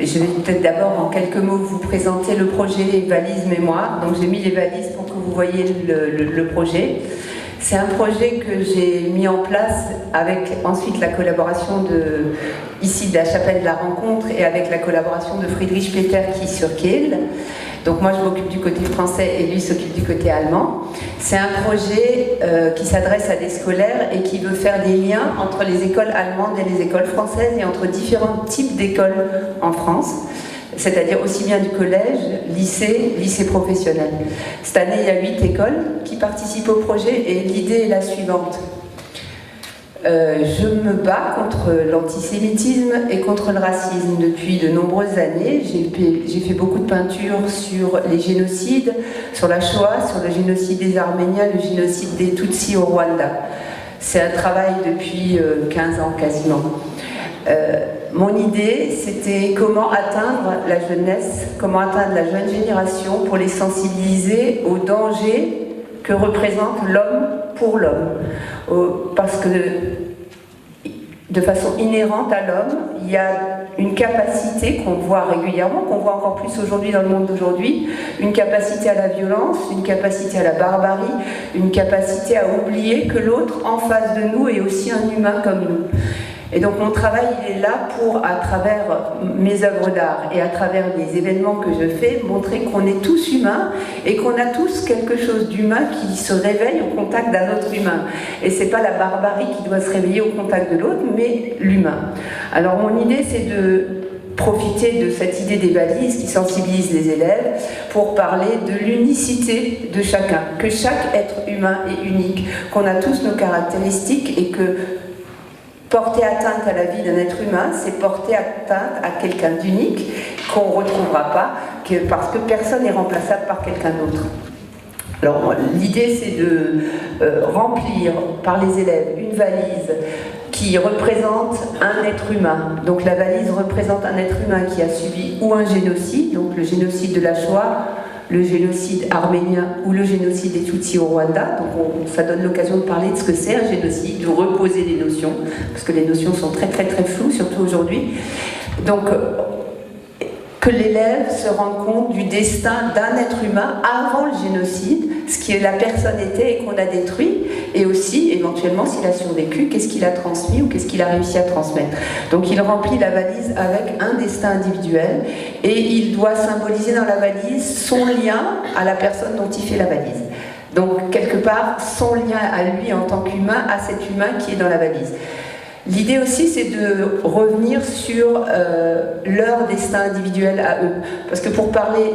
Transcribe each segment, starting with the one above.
je vais peut-être d'abord en quelques mots vous présenter le projet Valises Mémoire. Donc j'ai mis les valises pour que vous voyez le projet. C'est un projet que j'ai mis en place avec ensuite la collaboration ici de la Chapelle de la Rencontre et avec la collaboration de Friedrich Peter qui sur Kiel. Donc moi je m'occupe du côté français et lui s'occupe du côté allemand. C'est un projet qui s'adresse à des scolaires et qui veut faire des liens entre les écoles allemandes et les écoles françaises et entre différents types d'écoles en France. C'est-à-dire aussi bien du collège, lycée professionnel. Cette année, il y a 8 écoles qui participent au projet et l'idée est la suivante. Je me bats contre l'antisémitisme et contre le racisme depuis de nombreuses années. J'ai fait beaucoup de peintures sur les génocides, sur la Shoah, sur le génocide des Arméniens, le génocide des Tutsis au Rwanda. C'est un travail depuis 15 ans quasiment. Mon idée, c'était comment atteindre la jeunesse, comment atteindre la jeune génération pour les sensibiliser au danger que représente l'homme pour l'homme. Parce que de façon inhérente à l'homme, il y a une capacité qu'on voit régulièrement, qu'on voit encore plus aujourd'hui dans le monde d'aujourd'hui, une capacité à la violence, une capacité à la barbarie, une capacité à oublier que l'autre en face de nous est aussi un humain comme nous. Et donc mon travail, il est là pour, à travers mes œuvres d'art et à travers les événements que je fais, montrer qu'on est tous humains et qu'on a tous quelque chose d'humain qui se réveille au contact d'un autre humain. Et c'est pas la barbarie qui doit se réveiller au contact de l'autre, mais l'humain. Alors mon idée, c'est de profiter de cette idée des valises qui sensibilisent les élèves pour parler de l'unicité de chacun, que chaque être humain est unique, qu'on a tous nos caractéristiques et que porter atteinte à la vie d'un être humain, c'est porter atteinte à quelqu'un d'unique qu'on ne retrouvera pas, parce que personne n'est remplaçable par quelqu'un d'autre. Alors l'idée, c'est de remplir par les élèves une valise qui représente un être humain. Donc la valise représente un être humain qui a subi ou un génocide, donc le génocide de la Shoah, le génocide arménien ou le génocide des Tutsis au Rwanda. Donc ça donne l'occasion de parler de ce que c'est un génocide, de reposer les notions, parce que les notions sont très floues, surtout aujourd'hui. Donc que l'élève se rende compte du destin d'un être humain avant le génocide, ce que la personne était et qu'on a détruit, et aussi, éventuellement, s'il a survécu, qu'est-ce qu'il a transmis ou qu'est-ce qu'il a réussi à transmettre. Donc il remplit la valise avec un destin individuel, et il doit symboliser dans la valise son lien à la personne dont il fait la valise. Donc, quelque part, son lien à lui en tant qu'humain, à cet humain qui est dans la valise. L'idée aussi, c'est de revenir sur leur destin individuel à eux. Parce que pour parler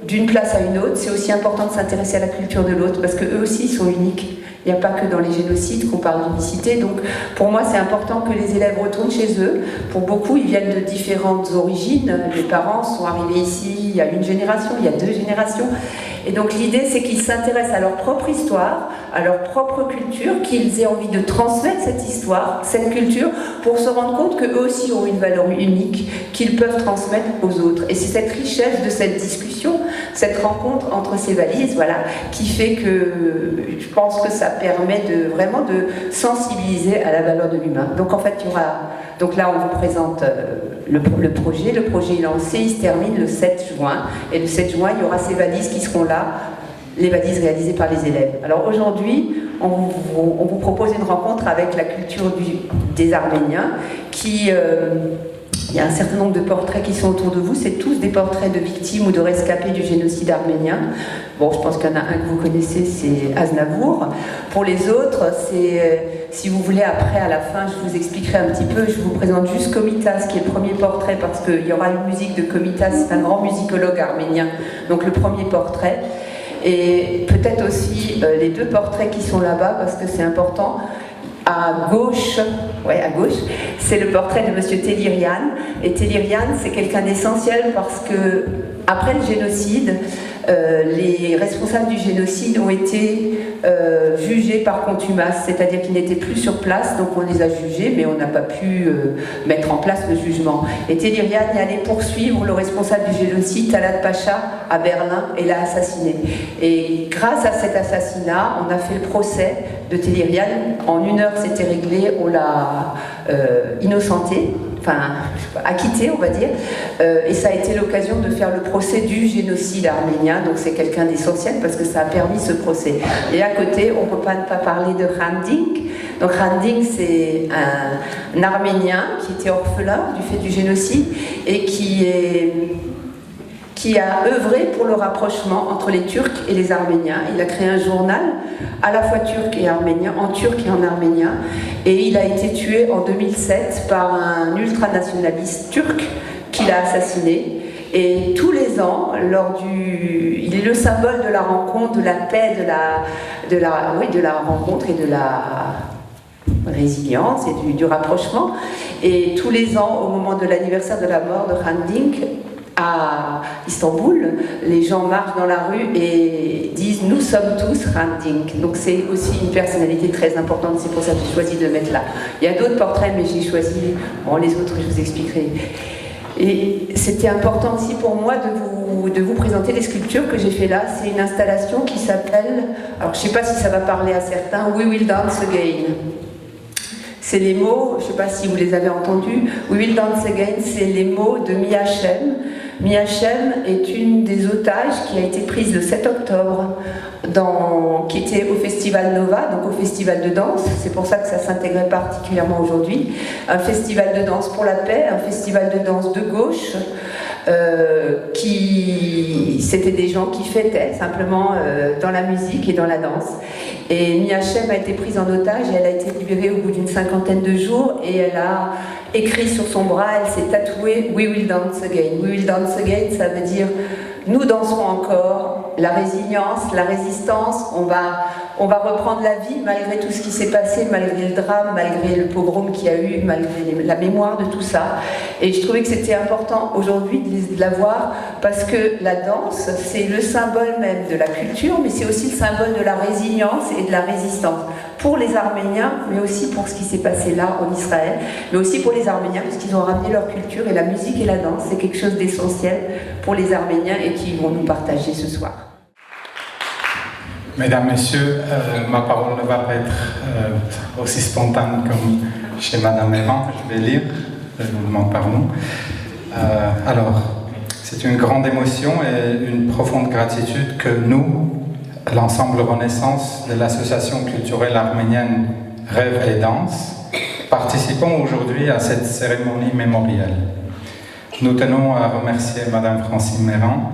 d'une place à une autre, c'est aussi important de s'intéresser à la culture de l'autre, parce qu'eux aussi, ils sont uniques. Il n'y a pas que dans les génocides qu'on parle d'unicité. Donc, pour moi, c'est important que les élèves retournent chez eux. Pour beaucoup, ils viennent de différentes origines. Les parents sont arrivés ici il y a une génération, il y a 2 générations. Et donc, l'idée, c'est qu'ils s'intéressent à leur propre histoire, à leur propre culture, qu'ils aient envie de transmettre cette histoire, cette culture, pour se rendre compte qu'eux aussi ont une valeur unique qu'ils peuvent transmettre aux autres. Et c'est cette richesse de cette discussion, cette rencontre entre ces valises, voilà, qui fait que je pense que ça permet vraiment de sensibiliser à la valeur de l'humain. Donc en fait, il y aura... Donc là, on vous présente le projet. Le projet est lancé, il se termine le 7 juin. Et le 7 juin, il y aura ces valises qui seront là, les valises réalisées par les élèves. Alors aujourd'hui, on vous propose une rencontre avec la culture des Arméniens qui... il y a un certain nombre de portraits qui sont autour de vous, c'est tous des portraits de victimes ou de rescapés du génocide arménien. Bon, je pense qu'il y en a un que vous connaissez, c'est Aznavour. Pour les autres, c'est, si vous voulez, après, à la fin, je vous expliquerai un petit peu, je vous présente juste Komitas, qui est le premier portrait, parce qu'il y aura une musique de Komitas, c'est un grand musicologue arménien, donc le premier portrait. Et peut-être aussi les 2 portraits qui sont là-bas, parce que c'est important. À gauche, c'est le portrait de Monsieur Telirian. Et Telirian, c'est quelqu'un d'essentiel parce que, après le génocide, les responsables du génocide ont été jugés par contumace, c'est-à-dire qu'ils n'étaient plus sur place, donc on les a jugés, mais on n'a pas pu mettre en place le jugement. Et Telirian est allé poursuivre le responsable du génocide, Talat Pacha, à Berlin, et l'a assassiné. Et grâce à cet assassinat, on a fait le procès de Telirian. En 1 heure, c'était réglé, on l'a innocenté. acquitté, on va dire, et ça a été l'occasion de faire le procès du génocide arménien, donc c'est quelqu'un d'essentiel parce que ça a permis ce procès. Et à côté, on ne peut pas ne pas parler de Hrant Dink. Donc Hrant Dink, c'est un Arménien qui était orphelin du fait du génocide et qui a œuvré pour le rapprochement entre les Turcs et les Arméniens. Il a créé un journal à la fois turc et arménien, en turc et en arménien, et il a été tué en 2007 par un ultranationaliste turc qui l'a assassiné. Et tous les ans, il est le symbole de la rencontre, de la paix, de la rencontre et de la résilience et du rapprochement. Et tous les ans, au moment de l'anniversaire de la mort de Hrant Dink, à Istanbul, les gens marchent dans la rue et disent « Nous sommes tous Hrant Dink ». Donc c'est aussi une personnalité très importante, c'est pour ça que j'ai choisi de le mettre là. Il y a d'autres portraits, mais j'ai choisi... Bon, les autres, je vous expliquerai. Et c'était important aussi pour moi de vous présenter les sculptures que j'ai fait là. C'est une installation qui s'appelle... Alors je ne sais pas si ça va parler à certains, « We will dance again ». C'est les mots, je ne sais pas si vous les avez entendus, « We will dance again », c'est les mots de Mia Shem. Mia Shem est une des otages qui a été prise le 7 octobre, qui était au Festival Nova, donc au festival de danse, c'est pour ça que ça s'intégrait particulièrement aujourd'hui, un festival de danse pour la paix, un festival de danse de gauche, c'était des gens qui fêtaient simplement dans la musique et dans la danse. Et Mia Shem a été prise en otage et elle a été libérée au bout d'une 50aine de jours et elle a écrit sur son bras, elle s'est tatouée « We will dance again ». « We will dance again », ça veut dire « nous danserons encore », la résilience, la résistance, on va reprendre la vie malgré tout ce qui s'est passé, malgré le drame, malgré le pogrom qu'il y a eu, malgré la mémoire de tout ça. Et je trouvais que c'était important aujourd'hui de la voir parce que la danse, c'est le symbole même de la culture, mais c'est aussi le symbole de la résilience et de la résistance. Pour les Arméniens, mais aussi pour ce qui s'est passé là en Israël, mais aussi pour les Arméniens, parce qu'ils ont ramené leur culture et la musique et la danse, c'est quelque chose d'essentiel pour les Arméniens et qu'ils vont nous partager ce soir. Mesdames, Messieurs, ma parole ne va pas être aussi spontanée comme chez Madame Errant. Je vais lire, je vous demande pardon. Alors, c'est une grande émotion et une profonde gratitude que nous, l'ensemble Renaissance de l'association culturelle arménienne Rêve et Danse, participons aujourd'hui à cette cérémonie mémorielle. Nous tenons à remercier Madame Francine Mérand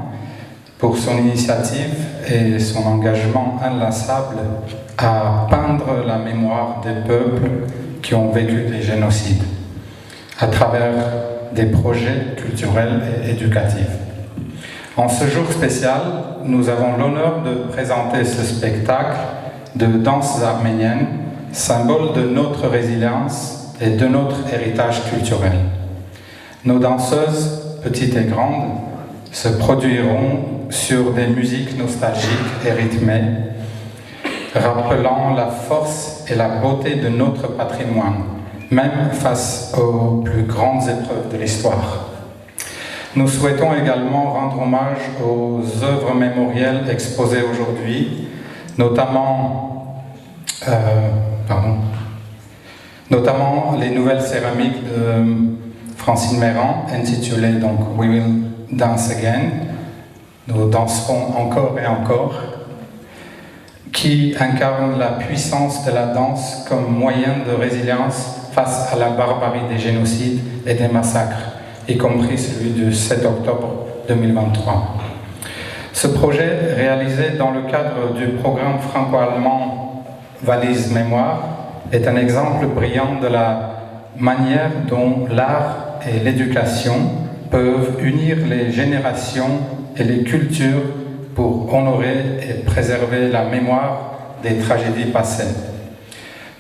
pour son initiative et son engagement inlassable à peindre la mémoire des peuples qui ont vécu des génocides à travers des projets culturels et éducatifs. En ce jour spécial, nous avons l'honneur de présenter ce spectacle de danse arménienne, symbole de notre résilience et de notre héritage culturel. Nos danseuses, petites et grandes, se produiront sur des musiques nostalgiques et rythmées, rappelant la force et la beauté de notre patrimoine, même face aux plus grandes épreuves de l'histoire. Nous souhaitons également rendre hommage aux œuvres mémorielles exposées aujourd'hui, notamment les nouvelles céramiques de Francine Mérand, intitulées donc « We will dance again », nous danserons encore et encore, qui incarnent la puissance de la danse comme moyen de résilience face à la barbarie des génocides et des massacres, y compris celui du 7 octobre 2023. Ce projet, réalisé dans le cadre du programme franco-allemand Valise Mémoire, est un exemple brillant de la manière dont l'art et l'éducation peuvent unir les générations et les cultures pour honorer et préserver la mémoire des tragédies passées.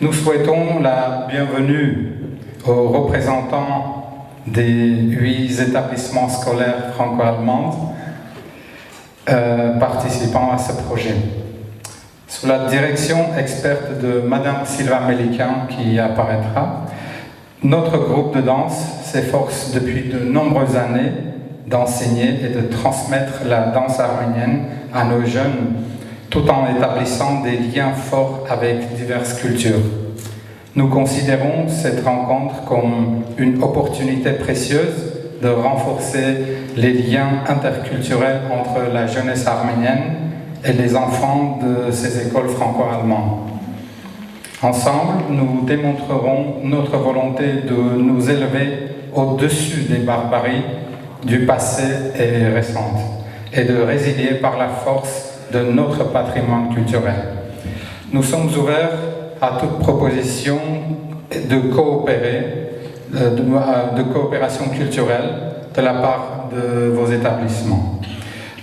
Nous souhaitons la bienvenue aux représentants des 8 établissements scolaires franco-allemands participant à ce projet. Sous la direction experte de Madame Sylva Melikian qui apparaîtra, notre groupe de danse s'efforce depuis de nombreuses années d'enseigner et de transmettre la danse arménienne à nos jeunes, tout en établissant des liens forts avec diverses cultures. Nous considérons cette rencontre comme une opportunité précieuse de renforcer les liens interculturels entre la jeunesse arménienne et les enfants de ces écoles franco-allemandes. Ensemble, nous démontrerons notre volonté de nous élever au-dessus des barbaries du passé et récentes et de résilier par la force de notre patrimoine culturel. Nous sommes ouverts à toute proposition de coopération culturelle de la part de vos établissements.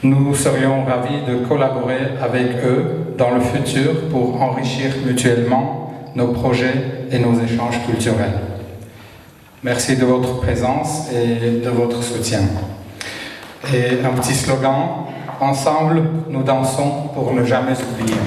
Nous serions ravis de collaborer avec eux dans le futur pour enrichir mutuellement nos projets et nos échanges culturels. Merci de votre présence et de votre soutien. Et un petit slogan, ensemble, nous dansons pour ne jamais oublier.